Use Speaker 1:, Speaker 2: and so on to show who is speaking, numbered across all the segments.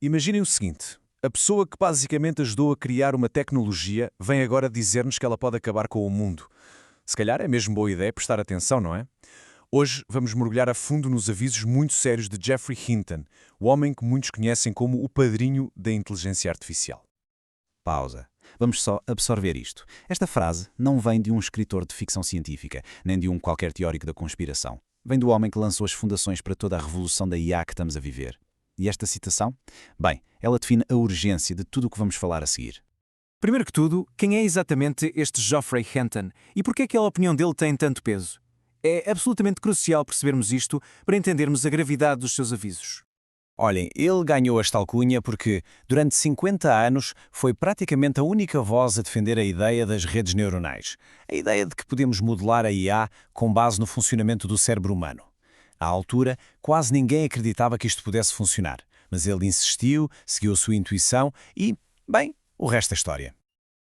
Speaker 1: Imaginem o seguinte: a pessoa que basicamente ajudou a criar uma tecnologia vem agora dizer-nos que ela pode acabar com o mundo. Se calhar é mesmo boa ideia prestar atenção, não é? Hoje vamos mergulhar a fundo nos avisos muito sérios de Geoffrey Hinton, o homem que muitos conhecem como o padrinho da inteligência artificial.
Speaker 2: Pausa. Vamos só absorver isto. Esta frase não vem de um escritor de ficção científica, nem de um qualquer teórico da conspiração. Vem do homem que lançou as fundações para toda a revolução da IA que estamos a viver. E esta citação? Bem, ela define a urgência de tudo o que vamos falar a seguir.
Speaker 3: Primeiro que tudo, quem é exatamente este Geoffrey Hinton e por que é que a opinião dele tem tanto peso? É absolutamente crucial percebermos isto para entendermos a gravidade dos seus avisos.
Speaker 2: Olhem, ele ganhou esta alcunha porque, durante 50 anos, foi praticamente a única voz a defender a ideia das redes neuronais. A ideia de que podemos modelar a IA com base no funcionamento do cérebro humano. À altura, quase ninguém acreditava que isto pudesse funcionar, mas ele insistiu, seguiu a sua intuição e, bem, o resto é história.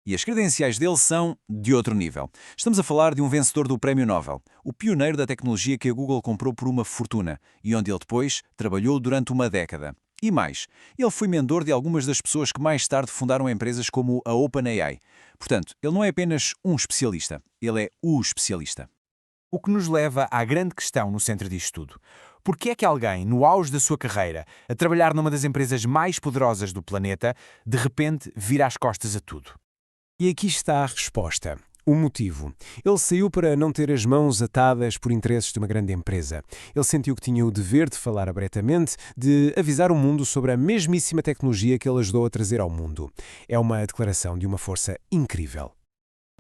Speaker 3: E as credenciais dele são de outro nível. Estamos a falar de um vencedor do Prémio Nobel, o pioneiro da tecnologia que a Google comprou por uma fortuna e onde ele depois trabalhou durante uma década. E mais, ele foi mentor de algumas das pessoas que mais tarde fundaram empresas como a OpenAI. Portanto, ele não é apenas um especialista, ele é o especialista. O que nos leva à grande questão no centro disto tudo. Por que é que alguém, no auge da sua carreira, a trabalhar numa das empresas mais poderosas do planeta, de repente vira as costas a tudo?
Speaker 4: E aqui está a resposta. O motivo. Ele saiu para não ter as mãos atadas por interesses de uma grande empresa. Ele sentiu que tinha o dever de falar abertamente, de avisar o mundo sobre a mesmíssima tecnologia que ele ajudou a trazer ao mundo. É uma declaração de uma força incrível.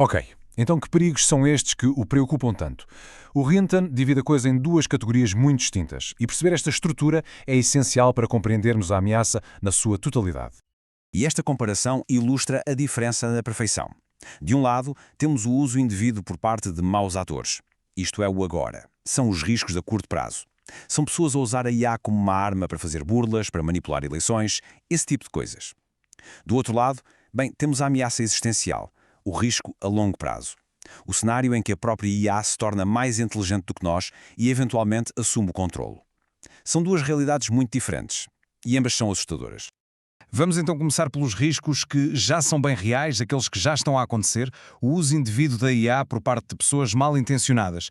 Speaker 1: Ok, então que perigos são estes que o preocupam tanto? O Hinton divide a coisa em duas categorias muito distintas e perceber esta estrutura é essencial para compreendermos a ameaça na sua totalidade.
Speaker 3: E esta comparação ilustra a diferença na perfeição. De um lado, temos o uso indevido por parte de maus atores. Isto é o agora. São os riscos a curto prazo. São pessoas a usar a IA como uma arma para fazer burlas, para manipular eleições, esse tipo de coisas. Do outro lado, bem, temos a ameaça existencial, o risco a longo prazo. O cenário em que a própria IA se torna mais inteligente do que nós e, eventualmente, assume o controlo. São duas realidades muito diferentes e ambas são assustadoras.
Speaker 5: Vamos então começar pelos riscos que já são bem reais, aqueles que já estão a acontecer, o uso indevido da IA por parte de pessoas mal intencionadas.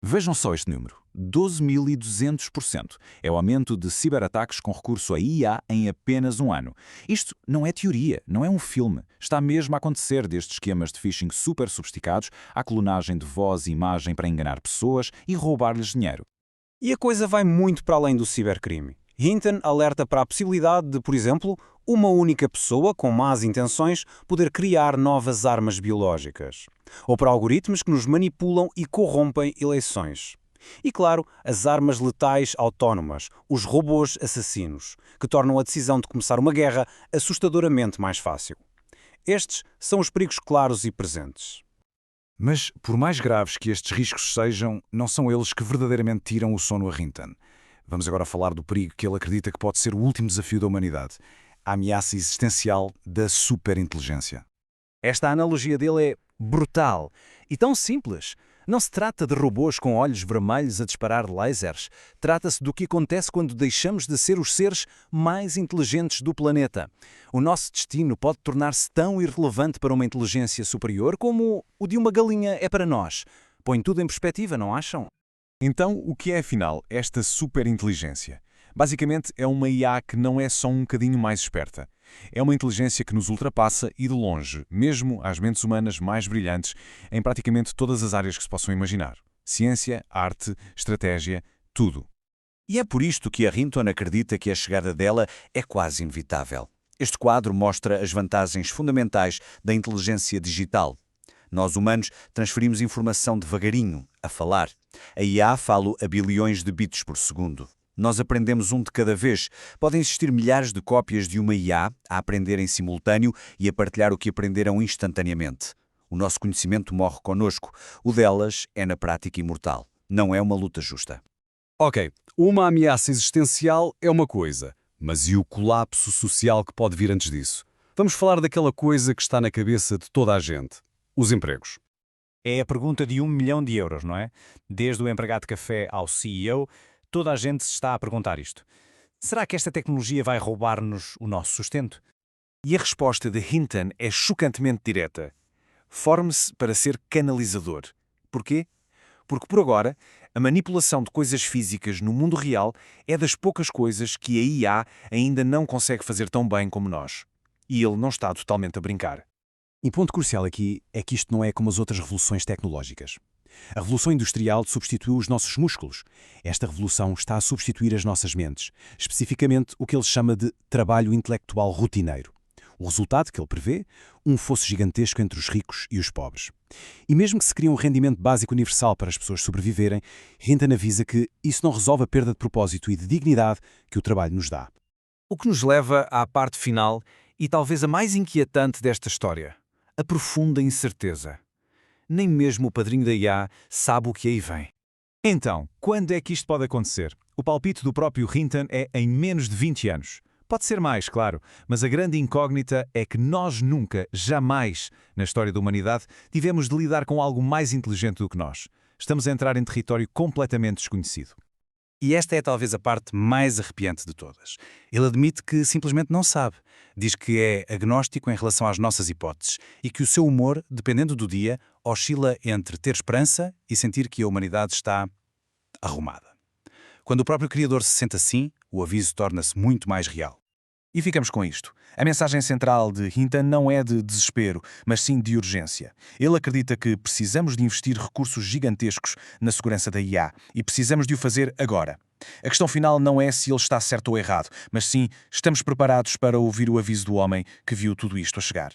Speaker 3: Vejam só este número, 12.200%. É o aumento de ciberataques com recurso a IA em apenas um ano. Isto não é teoria, não é um filme. Está mesmo a acontecer, desde esquemas de phishing super sofisticados à clonagem de voz e imagem para enganar pessoas e roubar-lhes dinheiro.
Speaker 2: E a coisa vai muito para além do cibercrime. Hinton alerta para a possibilidade de, por exemplo, uma única pessoa com más intenções poder criar novas armas biológicas. Ou para algoritmos que nos manipulam e corrompem eleições. E, claro, as armas letais autónomas, os robôs assassinos, que tornam a decisão de começar uma guerra assustadoramente mais fácil. Estes são os perigos claros e presentes.
Speaker 5: Mas, por mais graves que estes riscos sejam, não são eles que verdadeiramente tiram o sono a Hinton. Vamos agora falar do perigo que ele acredita que pode ser o último desafio da humanidade. A ameaça existencial da superinteligência.
Speaker 3: Esta analogia dele é brutal e tão simples. Não se trata de robôs com olhos vermelhos a disparar lasers. Trata-se do que acontece quando deixamos de ser os seres mais inteligentes do planeta. O nosso destino pode tornar-se tão irrelevante para uma inteligência superior como o de uma galinha é para nós. Põe tudo em perspectiva, não acham?
Speaker 1: Então, o que é afinal esta superinteligência? Basicamente, é uma IA que não é só um bocadinho mais esperta. É uma inteligência que nos ultrapassa e de longe, mesmo às mentes humanas mais brilhantes, em praticamente todas as áreas que se possam imaginar. Ciência, arte, estratégia, tudo.
Speaker 3: E é por isto que a Hinton acredita que a chegada dela é quase inevitável. Este quadro mostra as vantagens fundamentais da inteligência digital. Nós, humanos, transferimos informação devagarinho, a falar. A IA fala a bilhões de bits por segundo. Nós aprendemos um de cada vez. Podem existir milhares de cópias de uma IA a aprender em simultâneo e a partilhar o que aprenderam instantaneamente. O nosso conhecimento morre connosco. O delas é, na prática, imortal. Não é uma luta justa.
Speaker 6: Ok, uma ameaça existencial é uma coisa, mas e o colapso social que pode vir antes disso? Vamos falar daquela coisa que está na cabeça de toda a gente. Os empregos.
Speaker 7: É a pergunta de 1 milhão de euros, não é? Desde o empregado de café ao CEO, toda a gente se está a perguntar isto. Será que esta tecnologia vai roubar-nos o nosso sustento?
Speaker 3: E a resposta de Hinton é chocantemente direta. Forme-se para ser canalizador. Porquê? Porque, por agora, a manipulação de coisas físicas no mundo real é das poucas coisas que a IA ainda não consegue fazer tão bem como nós. E ele não está totalmente a brincar.
Speaker 2: E ponto crucial aqui é que isto não é como as outras revoluções tecnológicas. A revolução industrial substituiu os nossos músculos. Esta revolução está a substituir as nossas mentes, especificamente o que ele chama de trabalho intelectual rotineiro. O resultado que ele prevê? Um fosso gigantesco entre os ricos e os pobres. E mesmo que se crie um rendimento básico universal para as pessoas sobreviverem, Hinton avisa que isso não resolve a perda de propósito e de dignidade que o trabalho nos dá.
Speaker 8: O que nos leva à parte final e talvez a mais inquietante desta história: a profunda incerteza. Nem mesmo o padrinho da IA sabe o que aí vem.
Speaker 1: Então, quando é que isto pode acontecer? O palpite do próprio Hinton é em menos de 20 anos. Pode ser mais, claro, mas a grande incógnita é que nós nunca, jamais, na história da humanidade, tivemos de lidar com algo mais inteligente do que nós. Estamos a entrar em território completamente desconhecido.
Speaker 5: E esta é talvez a parte mais arrepiante de todas. Ele admite que simplesmente não sabe. Diz que é agnóstico em relação às nossas hipóteses e que o seu humor, dependendo do dia, oscila entre ter esperança e sentir que a humanidade está arrumada. Quando o próprio Criador se sente assim, o aviso torna-se muito mais real.
Speaker 3: E ficamos com isto. A mensagem central de Hinton não é de desespero, mas sim de urgência. Ele acredita que precisamos de investir recursos gigantescos na segurança da IA e precisamos de o fazer agora. A questão final não é se ele está certo ou errado, mas sim, estamos preparados para ouvir o aviso do homem que viu tudo isto a chegar.